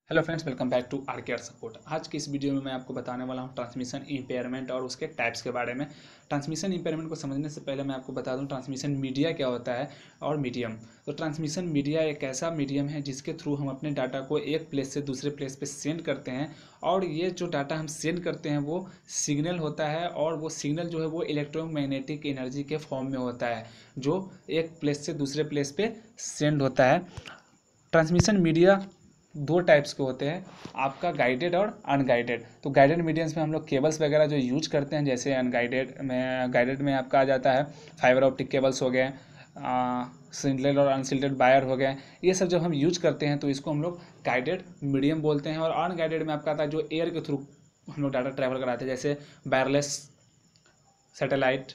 Hello friends, welcome back to our support. आज की इस वीडियो में मैं आपको बताने वाला हूं ट्रांसमिशन इम्पेयरमेंट और उसके टाइप्स के बारे में। ट्रांसमिशन इम्पेयरमेंट को समझने से पहले मैं आपको बता दूं ट्रांसमिशन मीडिया क्या होता है और मीडियम। तो ट्रांसमिशन मीडिया एक ऐसा मीडियम है जिसके थ्रू हम अपने डाटा को एक प्लेस से दूसरे प्लेस पे सेंड करते हैं, और ये जो डाटा हम सेंड करते हैं वो सिग्नल होता है, और वो सिग्नल जो है वो इलेक्ट्रोमैग्नेटिक एनर्जी के फॉर्म में होता है जो एक प्लेस से दूसरे प्लेस पे सेंड होता है। ट्रांसमिशन मीडिया दो टाइप्स के होते हैं, आपका गाइडेड और अनगाइडेड। तो गाइडेड मीडियम्स में हम लोग केबल्स वगैरह जो यूज करते हैं, जैसे गाइडेड में आपका आ जाता है फाइबर ऑप्टिक केबल्स हो गए, सिल्टेड और अनसिल्टेड वायर हो गए। ये सब जब हम यूज करते हैं तो इसको हम लोग गाइडेड मीडियम बोलते हैं। और अनगाइडेड में आपका आता है जो एयर के थ्रू हम लोग डाटा ट्रैवल कराते हैं, जैसे वायरलेस, सैटेलाइट,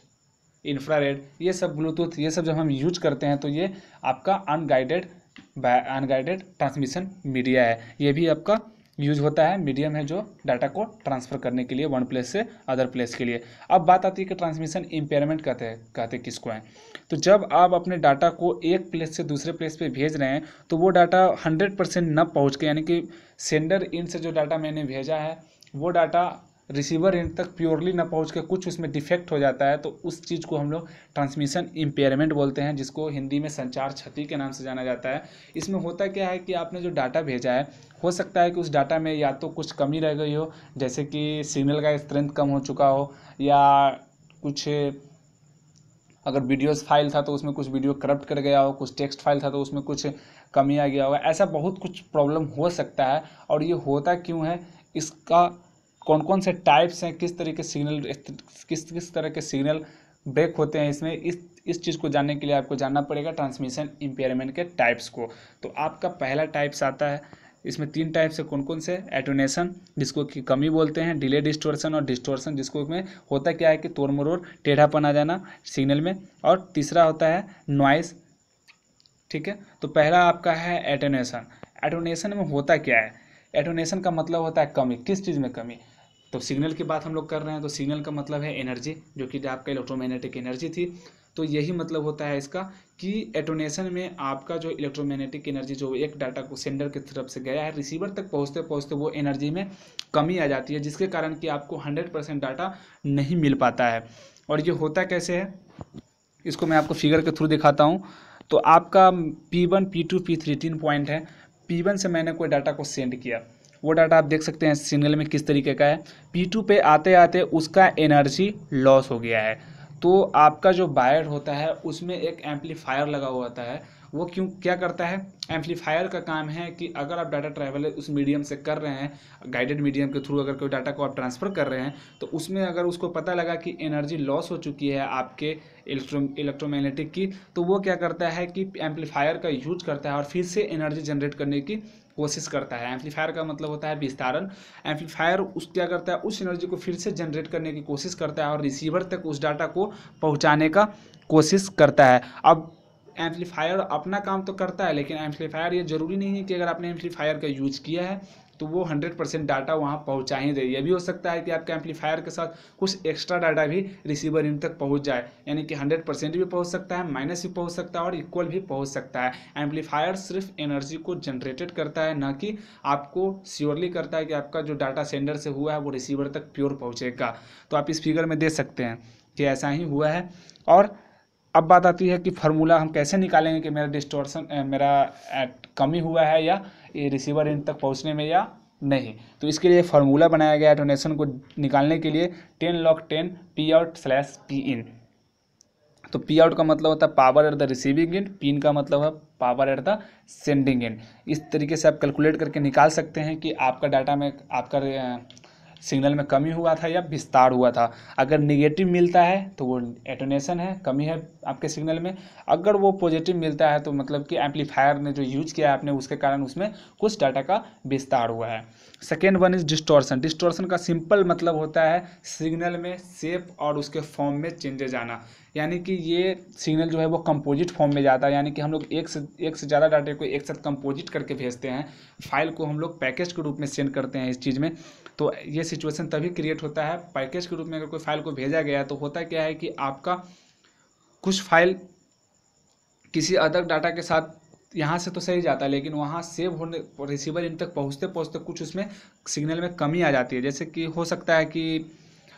इंफ्रारेड, ये सब ब्लूटूथ, ये सब जब हम यूज करते हैं तो ये आपका अनगाइडेड ट्रांसमिशन मीडिया है। ये भी आपका यूज होता है, मीडियम है जो डाटा को ट्रांसफ़र करने के लिए वन प्लेस से अदर प्लेस के लिए। अब बात आती है कि ट्रांसमिशन इम्पेयरमेंट कहते किसको है। तो जब आप अपने डाटा को एक प्लेस से दूसरे प्लेस पे भेज रहे हैं तो वो डाटा 100% न पहुँच के, यानी कि सेंडर इन से जो डाटा मैंने भेजा है वो डाटा रिसीवर एंड तक प्योरली ना पहुंच के कुछ उसमें डिफेक्ट हो जाता है, तो उस चीज़ को हम लोग ट्रांसमिशन इम्पेयरमेंट बोलते हैं, जिसको हिंदी में संचार क्षति के नाम से जाना जाता है। इसमें होता क्या है कि आपने जो डाटा भेजा है, हो सकता है कि उस डाटा में या तो कुछ कमी रह गई हो, जैसे कि सिग्नल का स्ट्रेंथ कम हो चुका हो, या कुछ अगर वीडियोस फाइल था तो उसमें कुछ वीडियो करप्ट कर गया हो, कुछ टेक्स्ट फाइल था तो उसमें कुछ कमी आ गया होगा। ऐसा बहुत कुछ प्रॉब्लम हो सकता है। और ये होता क्यों है, इसका कौन कौन से टाइप्स हैं, किस तरह के सिग्नल, किस तरह के सिग्नल ब्रेक होते हैं इसमें, इस चीज़ को जानने के लिए आपको जानना पड़ेगा ट्रांसमिशन इम्पेयरमेंट के टाइप्स को। तो आपका पहला टाइप्स आता है, इसमें 3 टाइप्स है। कौन कौन से? एटोनेशन, जिसको कि कमी बोलते हैं, डिले डिस्टोर्शन और डिस्टोर्शन, जिसको में होता क्या है कि तोड़ मरोड़ टेढ़ापन आ जाना सिग्नल में। और तीसरा होता है नॉइस। ठीक है, तो पहला आपका है एटोनेशन। एटोनेशन में होता क्या है? एटोनेशन का मतलब होता है कमी। किस चीज़ में कमी? तो सिग्नल की बात हम लोग कर रहे हैं, तो सिग्नल का मतलब है एनर्जी, जो कि आपका इलेक्ट्रोमैग्नेटिक एनर्जी थी। तो यही मतलब होता है इसका कि एटोनेशन में आपका जो इलेक्ट्रोमैग्नेटिक एनर्जी जो एक डाटा को सेंडर की तरफ से गया है, रिसीवर तक पहुंचते पहुंचते वो एनर्जी में कमी आ जाती है, जिसके कारण कि आपको 100% डाटा नहीं मिल पाता है। और ये होता कैसे है, इसको मैं आपको फिगर के थ्रू दिखाता हूँ। तो आपका P1, P2, P3 3 पॉइंट है। P1 से मैंने कोई डाटा को सेंड किया, वो डाटा आप देख सकते हैं सिग्नल में किस तरीके का है। P2 पे आते आते उसका एनर्जी लॉस हो गया है। तो आपका जो वायर होता है उसमें एक एम्पलीफायर लगा हुआ होता है। वो क्या करता है? एम्पलीफायर का काम है कि अगर आप डाटा ट्रैवल उस मीडियम से कर रहे हैं, गाइडेड मीडियम के थ्रू अगर कोई डाटा को आप ट्रांसफ़र कर रहे हैं, तो उसमें अगर उसको पता लगा कि एनर्जी लॉस हो चुकी है आपके इलेक्ट्रोमैग्नेटिक की, तो वो क्या करता है कि एम्पलीफायर का यूज करता है और फिर से एनर्जी जनरेट करने की कोशिश करता है। एम्पलीफायर का मतलब होता है विस्तारण। एम्पलीफायर उस क्या करता है, उस एनर्जी को फिर से जनरेट करने की कोशिश करता है और रिसीवर तक उस डाटा को पहुंचाने का कोशिश करता है। अब एम्पलीफायर अपना काम तो करता है, लेकिन एम्पलीफायर ये ज़रूरी नहीं है कि अगर आपने एम्पलीफायर का यूज किया है तो वो 100% डाटा वहाँ पहुँचा ही दे। ये भी हो सकता है कि आपके एम्पलीफायर के साथ कुछ एक्स्ट्रा डाटा भी रिसीवर इन तक पहुँच जाए, यानी कि 100% भी पहुँच सकता है, माइनस भी पहुँच सकता है और इक्वल भी पहुँच सकता है। एम्पलीफायर सिर्फ एनर्जी को जनरेटेड करता है, ना कि आपको श्योरली करता है कि आपका जो डाटा सेंडर से हुआ है वो रिसीवर तक प्योर पहुँचेगा। तो आप इस फिगर में देख सकते हैं कि ऐसा ही हुआ है। और अब बात आती है कि फार्मूला हम कैसे निकालेंगे कि मेरा कमी हुआ है या ये रिसीवर इन तक पहुंचने में या नहीं। तो इसके लिए फार्मूला बनाया गया है डोनेशन को निकालने के लिए, 10 log 10 P out slash P in. तो पी आउट का मतलब होता है power at the receiving end, P in का मतलब है power at the sending end. इस तरीके से आप कैलकुलेट करके निकाल सकते हैं कि आपका डाटा में आपका सिग्नल में कमी हुआ था या विस्तार हुआ था। अगर निगेटिव मिलता है तो वो एटोनेशन है, कमी है आपके सिग्नल में। अगर वो पॉजिटिव मिलता है तो मतलब कि एम्पलीफायर ने जो यूज किया है आपने, उसके कारण उसमें कुछ डाटा का विस्तार हुआ है। Second one is distortion. Distortion का सिंपल मतलब होता है सिग्नल में शेप और उसके फॉर्म में चेंजेज आना, यानी कि ये सिग्नल जो है वो कंपोजिट फॉर्म में जाता है, यानी कि हम लोग एक से ज़्यादा डाटा को एक साथ कंपोजिट करके भेजते हैं। फाइल को हम लोग पैकेज के रूप में सेंड करते हैं इस चीज़ में। तो ये सिचुएशन तभी क्रिएट होता है पैकेज के रूप में। अगर कोई फाइल को भेजा गया है तो होता क्या है कि आपका कुछ फाइल किसी अदर डाटा के साथ यहाँ से तो सही जाता है, लेकिन वहाँ सेव होने रिसीवर इन तक पहुँचते पहुँचते कुछ उसमें सिग्नल में कमी आ जाती है। जैसे कि हो सकता है कि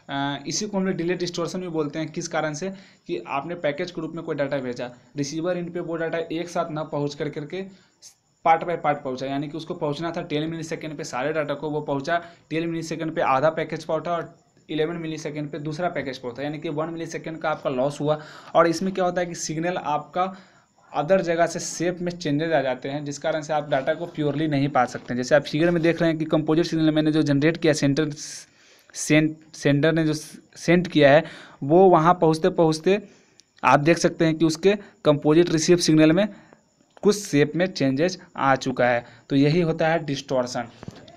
इसी को हम लोग डिले डिस्टोर्शन भी बोलते हैं। किस कारण से कि आपने पैकेज के रूप में कोई डाटा भेजा, रिसीवर इन पे वो डाटा एक साथ ना पहुँच करके पार्ट बाय पार्ट पहुँचा, यानी कि उसको पहुँचना था 10 मिली सेकेंड पे सारे डाटा को, वो पहुँचा 10 मिली सेकेंड पे आधा पैकेज पहुँचा और 11 मिली सेकेंड पे दूसरा पैकेज पहुँचा, यानी कि 1 मिली सेकेंड का आपका लॉस हुआ। और इसमें क्या होता है कि सिग्नल आपका अदर जगह से शेप में चेंजेस आ जाते हैं, जिस कारण से आप डाटा को प्योरली नहीं पा सकते हैं। जैसे आप फिगर में देख रहे हैं कि कंपोजिट सिग्नल मैंने जो जनरेट किया सेंडर ने जो सेंड किया है, वो वहाँ पहुँचते पहुँचते आप देख सकते हैं कि उसके कंपोजिट रिसीव सिग्नल में कुछ शेप में चेंजेस आ चुका है। तो यही होता है distortion.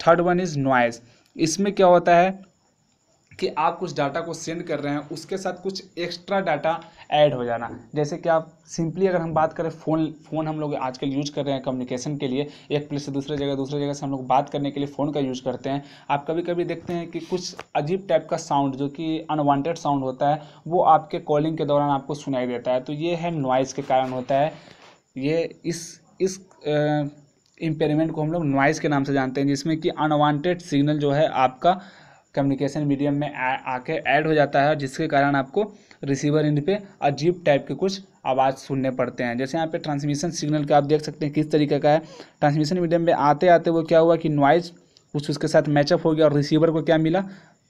Third one is noise. इसमें क्या होता है कि आप कुछ डाटा को सेंड कर रहे हैं, उसके साथ कुछ एक्स्ट्रा डाटा ऐड हो जाना। जैसे कि आप सिंपली अगर हम बात करें, फ़ोन हम लोग आजकल यूज कर रहे हैं कम्युनिकेशन के लिए, एक प्लेस से दूसरे जगह से हम लोग बात करने के लिए फ़ोन का यूज़ करते हैं। आप कभी कभी देखते हैं कि कुछ अजीब टाइप का साउंड, जो कि अनवांटेड साउंड होता है, वो आपके कॉलिंग के दौरान आपको सुनाई देता है। तो ये है नॉइज़ के कारण होता है। ये इस इम्पेयरमेंट को हम लोग नॉइज़ के नाम से जानते हैं, जिसमें कि अनवांटेड सिग्नल जो है आपका कम्युनिकेशन मीडियम में आके ऐड हो जाता है, जिसके कारण आपको रिसीवर एंड पे अजीब टाइप के कुछ आवाज़ सुनने पड़ते हैं। जैसे यहाँ पे ट्रांसमिशन सिग्नल का आप देख सकते हैं किस तरीके का है। ट्रांसमिशन मीडियम में आते आते वो क्या हुआ कि नॉइज़ कुछ उसके साथ मैचअप हो गया और रिसीवर को क्या मिला,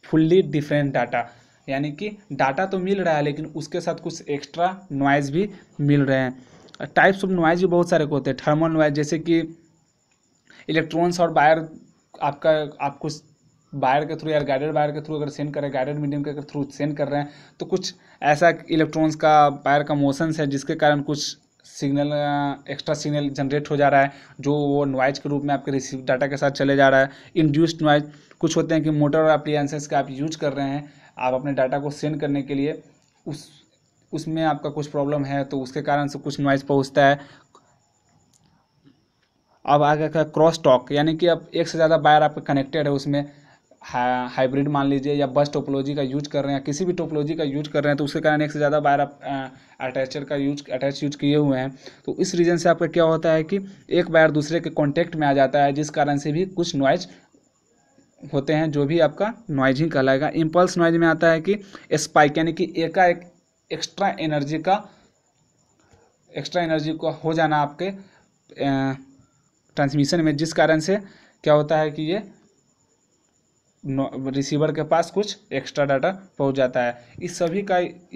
फुल्ली डिफरेंट डाटा। यानी कि डाटा तो मिल रहा है, लेकिन उसके साथ कुछ एक्स्ट्रा नॉइज़ भी मिल रहे हैं। टाइप्स ऑफ नॉइज़ भी बहुत सारे होते हैं। थर्मल नॉइज़, जैसे कि इलेक्ट्रॉन्स और वायर आपको वायर के थ्रू या गाइडेड वायर के थ्रू अगर सेंड कर रहे हैं, गाइडेड मीडियम के थ्रू सेंड कर रहे हैं, तो कुछ ऐसा इलेक्ट्रॉन्स का वायर का मोशंस है, जिसके कारण कुछ सिग्नल एक्स्ट्रा सिग्नल जनरेट हो जा रहा है, जो वो नॉइज़ के रूप में आपके रिसीव डाटा के साथ चले जा रहा है। इंड्यूस्ड नॉइज़ कुछ होते हैं कि मोटर और एप्लीएंसेस का आप यूज कर रहे हैं, आप अपने डाटा को सेंड करने के लिए, उसमें आपका कुछ प्रॉब्लम है, तो उसके कारण से कुछ नॉइज़ पहुँचता है। अब आगे का क्रॉस टॉक, यानी कि अब एक से ज़्यादा वायर आपका कनेक्टेड है, उसमें हाइब्रिड मान लीजिए, या बस टोपोलॉजी का यूज कर रहे हैं, किसी भी टोपोलॉजी का यूज कर रहे हैं, तो उसके कारण एक से ज़्यादा वायर आप अटैच यूज किए हुए हैं। तो इस रीज़न से आपका क्या होता है कि एक वायर दूसरे के कॉन्टेक्ट में आ जाता है, जिस कारण से भी कुछ नॉइज होते हैं, जो भी आपका नॉइज ही कहलाएगा। इम्पल्स नॉइज में आता है कि स्पाइक, यानी कि एकाएक एक्स्ट्रा एनर्जी का हो जाना आपके ट्रांसमिशन में, जिस कारण से क्या होता है कि ये रिसीवर के पास कुछ एक्स्ट्रा डाटा पहुंच जाता है। इस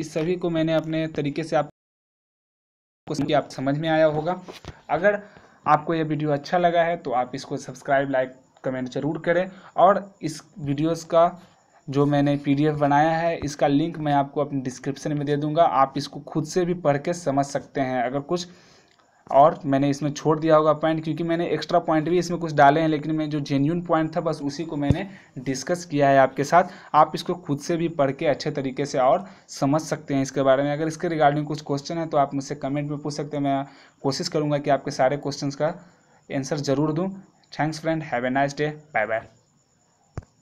सभी को मैंने अपने तरीके से आपको आप समझ में आया होगा। अगर आपको ये वीडियो अच्छा लगा है तो आप इसको सब्सक्राइब, लाइक, कमेंट जरूर करें। और इस वीडियोस का जो मैंने PDF बनाया है, इसका लिंक मैं आपको अपने डिस्क्रिप्शन में दे दूंगा। आप इसको खुद से भी पढ़ के समझ सकते हैं। अगर कुछ और मैंने इसमें छोड़ दिया होगा पॉइंट, क्योंकि मैंने एक्स्ट्रा पॉइंट भी इसमें कुछ डाले हैं, लेकिन मैं जो जेन्युइन पॉइंट था बस उसी को मैंने डिस्कस किया है आपके साथ। आप इसको खुद से भी पढ़ के अच्छे तरीके से और समझ सकते हैं इसके बारे में। अगर इसके रिगार्डिंग कुछ क्वेश्चन है तो आप मुझसे कमेंट में पूछ सकते हैं। मैं कोशिश करूँगा कि आपके सारे क्वेश्चन का आंसर ज़रूर दूँ। Thanks friend, have a nice day, bye bye.